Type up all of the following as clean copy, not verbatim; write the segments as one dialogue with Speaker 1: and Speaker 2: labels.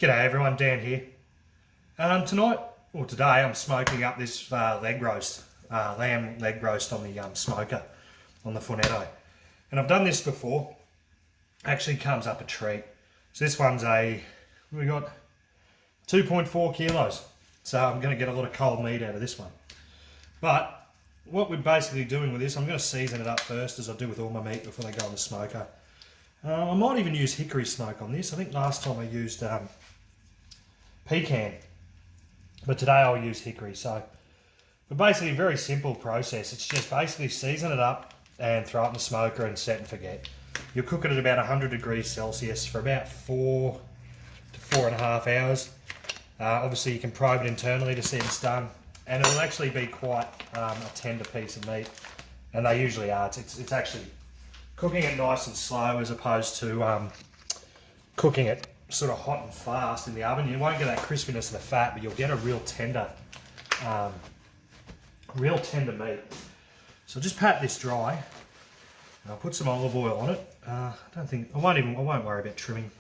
Speaker 1: G'day everyone, Dan here. Tonight, or today, I'm smoking up this leg roast, lamb leg roast on the smoker, on the Fornetto. And I've done this before, actually comes up a treat. So this one's we got 2.4 kilos. So I'm going to get a lot of cold meat out of this one. But what we're basically doing with this, I'm going to season it up first as I do with all my meat before they go on the smoker. I might even use hickory smoke on this. I think last time I used pecan, but today I'll use hickory. But basically a very simple process. It's just basically season it up and throw it in the smoker and set and forget. You'll cook it at about 100 degrees Celsius for about 4 to 4.5 hours. Obviously you can probe it internally to see it's done, and it'll actually be quite a tender piece of meat, and they usually are. It's actually cooking it nice and slow as opposed to cooking it sort of hot and fast in the oven. You won't get that crispiness of the fat, but you'll get a real tender meat. So just pat this dry, and I'll put some olive oil on it. I won't worry about trimming.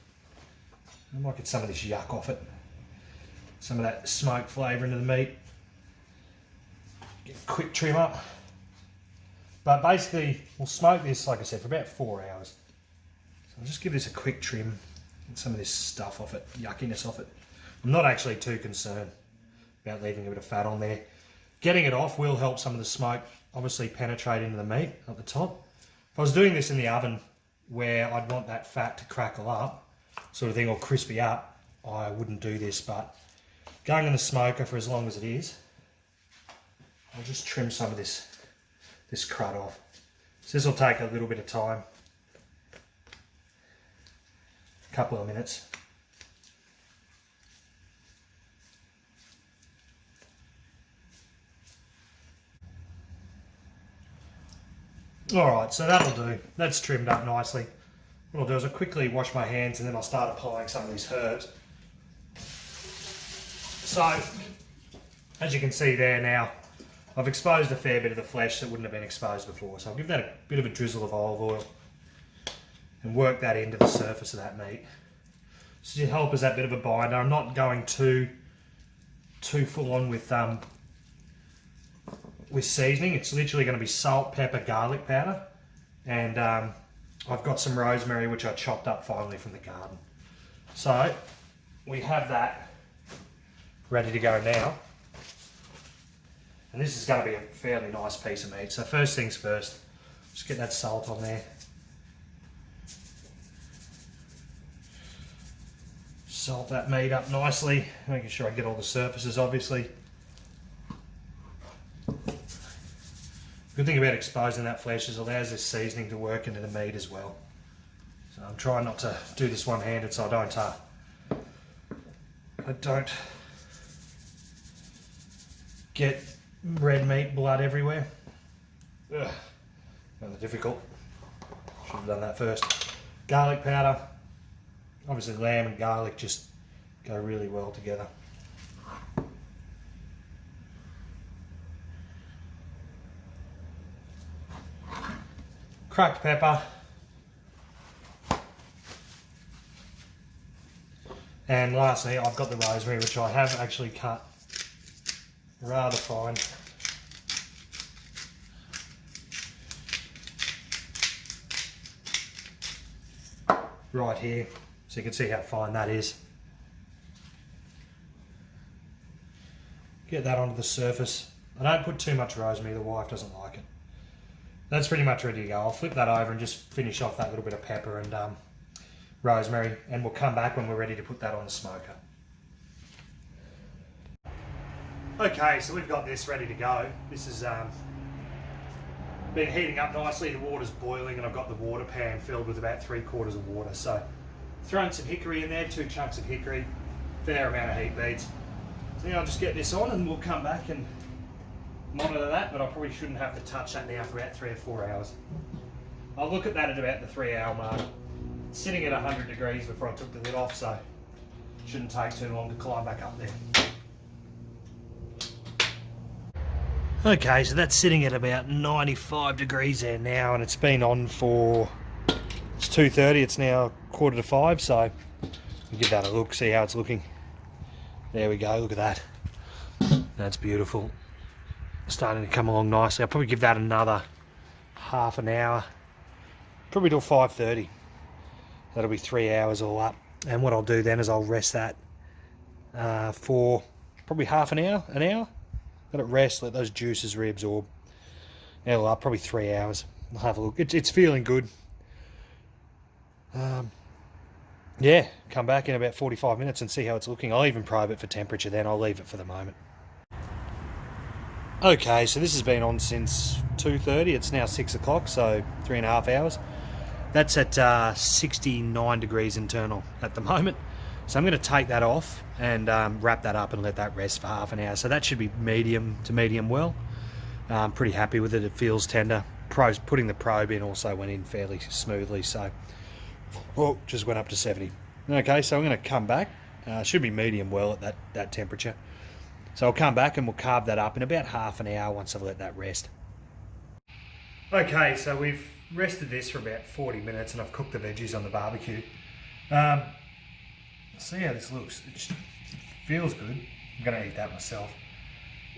Speaker 1: I might get some of this yuck off it, some of that smoke flavour into the meat. Get a quick trim up. But basically, we'll smoke this, like I said, for about 4 hours. So I'll just give this a quick trim, get some of this stuff off it, yuckiness off it. I'm not actually too concerned about leaving a bit of fat on there. Getting it off will help some of the smoke obviously penetrate into the meat at the top. If I was doing this in the oven where I'd want that fat to crackle up, sort of thing, or crispy up, I wouldn't do this. But going in the smoker for as long as it is, I'll just trim some of this crud off. So this will take a little bit of time, a couple of minutes. Alright, so that'll do. That's trimmed up nicely. What I'll do is I'll quickly wash my hands and then I'll start applying some of these herbs. So, as you can see there now, I've exposed a fair bit of the flesh that wouldn't have been exposed before. So I'll give that a bit of a drizzle of olive oil and work that into the surface of that meat. So to help as that bit of a binder. I'm not going too full on with seasoning. It's literally going to be salt, pepper, garlic powder, and I've got some rosemary which I chopped up finely from the garden. So we have that ready to go now. And this is going to be a fairly nice piece of meat. So first things first, just get that salt on there. Salt that meat up nicely, making sure I get all the surfaces obviously. Good thing about exposing that flesh is it allows this seasoning to work into the meat as well. So I'm trying not to do this one-handed so I don't get red meat blood everywhere. Ugh, rather difficult. Should have done that first. Garlic powder. Obviously lamb and garlic just go really well together. Cracked pepper. And lastly, I've got the rosemary, which I have actually cut rather fine. Right here, so you can see how fine that is. Get that onto the surface. I don't put too much rosemary, the wife doesn't like it. That's pretty much ready to go. I'll flip that over and just finish off that little bit of pepper and rosemary, and we'll come back when we're ready to put that on the smoker. Okay, so we've got this ready to go. This has been heating up nicely. The water's boiling and I've got the water pan filled with about 3/4 of water. So thrown some hickory in there, 2 chunks of hickory, fair amount of heat beads. So now I'll just get this on and we'll come back and monitor that, but I probably shouldn't have to touch that now for about 3 or 4 hours. I'll look at that at about the 3-hour mark. It's sitting at 100 degrees before I took the lid off, so it shouldn't take too long to climb back up there. Okay, so that's sitting at about 95 degrees there now, and it's been on for, it's 2:30, it's now 4:45, so Give that a look, see how it's looking. There we go, look at that. That's beautiful. Starting to come along nicely. I'll probably give that another half an hour, probably till 5:30. That'll be 3 hours all up. And what I'll do then is I'll rest that for probably half an hour. Let it rest, let those juices reabsorb. It'll up probably 3 hours. I'll have a look. It's feeling good. Yeah, come back in about 45 minutes and see how it's looking. I'll even probe it for temperature then. I'll leave it for the moment. Okay, so this has been on since 2:30. It's now 6 o'clock, so 3.5 hours. That's at 69 degrees internal at the moment. So I'm going to take that off and wrap that up and let that rest for half an hour. So that should be medium to medium well. I'm pretty happy with it. It feels tender. Putting the probe in also went in fairly smoothly. So, oh, just went up to 70. Okay, so I'm going to come back. Should be medium well at that temperature. So I'll come back and we'll carb that up in about half an hour once I've let that rest. Okay, so we've rested this for about 40 minutes and I've cooked the veggies on the barbecue. See how this looks. It feels good. I'm going to eat that myself.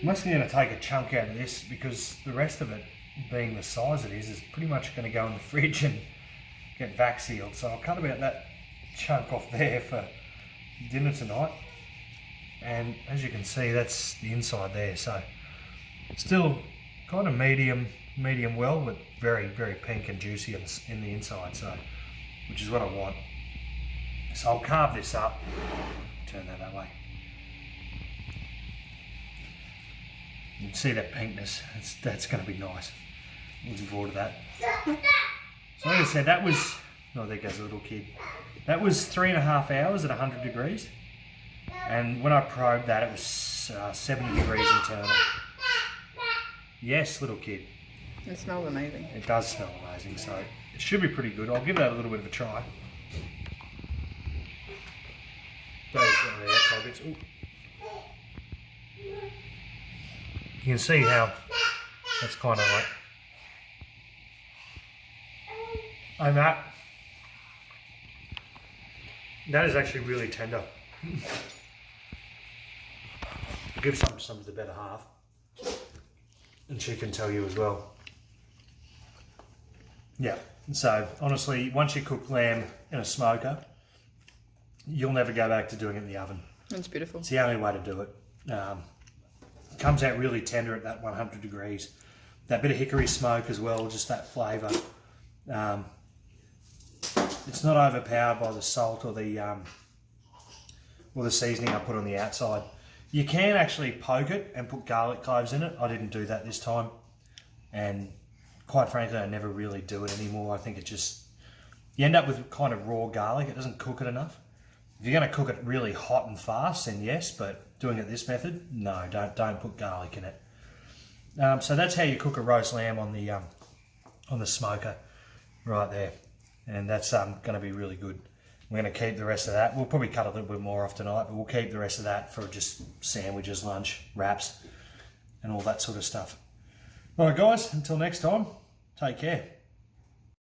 Speaker 1: I'm actually going to take a chunk out of this because the rest of it, being the size it is pretty much going to go in the fridge and get vac sealed. So I'll cut about that chunk off there for dinner tonight. And as you can see, that's the inside there. So still kind of medium well, but very, very pink and juicy in the inside. So, which is what I want. So I'll carve this up. Turn that way. You can see that pinkness. That's going to be nice. Looking forward to that. So like I said, that was... Oh, there goes the little kid. That was 3.5 hours at 100 degrees. And when I probed that, it was 70 degrees internal. Yes, little kid.
Speaker 2: It smells amazing.
Speaker 1: It does smell amazing, so it should be pretty good. I'll give that a little bit of a try. Those are the outside bits. Ooh. You can see how that's kind of like... And that is actually really tender. I'll give some to the better half. And she can tell you as well. Yeah, so honestly, once you cook lamb in a smoker, you'll never go back to doing it in the oven.
Speaker 2: It's beautiful.
Speaker 1: It's the only way to do it. Comes out really tender at that 100 degrees. That bit of hickory smoke as well, just that flavour. It's not overpowered by the salt or the seasoning I put on the outside. You can actually poke it and put garlic cloves in it. I didn't do that this time. And quite frankly, I never really do it anymore. I think it just... You end up with kind of raw garlic. It doesn't cook it enough. If you're going to cook it really hot and fast, then yes, but doing it this method, no, don't put garlic in it. So that's how you cook a roast lamb on the smoker, right there. And that's going to be really good. We're going to keep the rest of that. We'll probably cut a little bit more off tonight, but we'll keep the rest of that for just sandwiches, lunch, wraps, and all that sort of stuff. All right, guys, until next time, take care.